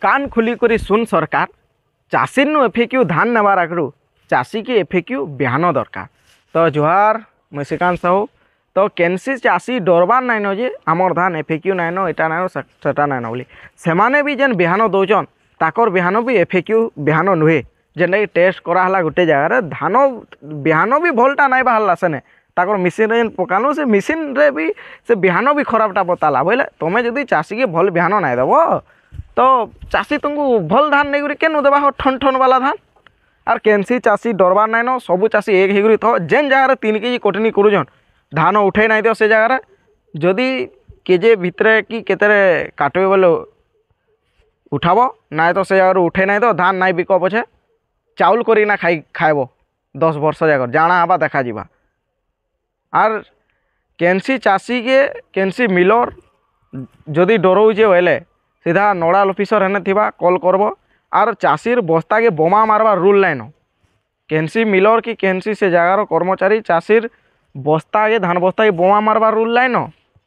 कान खुली करी सुन सरकार चाषी नु एफएक्यू धान नेबार आगु चाषी की एफएक्यू बिहान दरकार। तो जुहार मुई श्रीकांत साहू। तो केनसी चाषी डरबार नाइन जे आमर धान एफएक्यू नाइन एटा नाइन सेटा नाइन बोली से भी जेन बिहान दौन ताकर बिहान भी एफएक्यू बिहान नुहे जेनटा कि टेस्ट कराला गोटे जगार धान बिहान भी भलटा नाई बाहरला सेने ताकर मेसीन जेन पकालु से मेसीन रे भी से बिहान भी खराबटा बताला बोले तुम्हें जदि चाषी के भल बिहान नाई देव तो चाषी तुमको भल धान नहीं केन देवा हो ठन ठन वाला धान आर केनसी चाषी डरबार नाइन सबू चाषी एक होकर तो जेन जगार 3 केजी कटनी करुछन धान उठे नाई दियो से जगार जदि केजे भितरे कि केतेरे काटबे बोले उठाब ना तो से जगार उठे नाई तो धान नाई बिक पछे चाउल करिना खाइब 10 वर्ष जगार जाना हवा देखा जीवा। आर केनसी चाषी के केनसी मिलर जदि डरौचे बोले सीधा नोडाल ऑफिसर हेने थिबा कॉल करब। आर चाषीर बस्ता के बोमा मारबार रूल नाइन केनसी मिलर कि केनसी से जगार कर्मचारी चाषीर बस्ता के धान बस्ता के बोमा मारबार रूल नाइन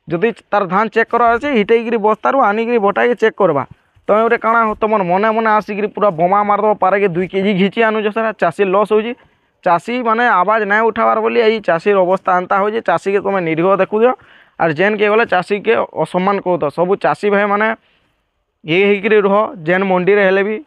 जदि तार धान चेक करार अच्छे हिटेक बस्तारू आनिक बटा के चेक करवा तुम गोटे काଣା तुम मने मने आसिक पूरा बोमा मारदेव पारे के 2 केजी घिची आनुच सर चाषी लस हो चाषी माने आवाज ना उठाबार बोली यही चाषीर अवस्था एंता हो चाषी के तुम निरीह देखुद आर जेन के गले चाषी के असम्मान कर सबू चाषी भाई माने ये रुह जेन मंडी रे हेले भी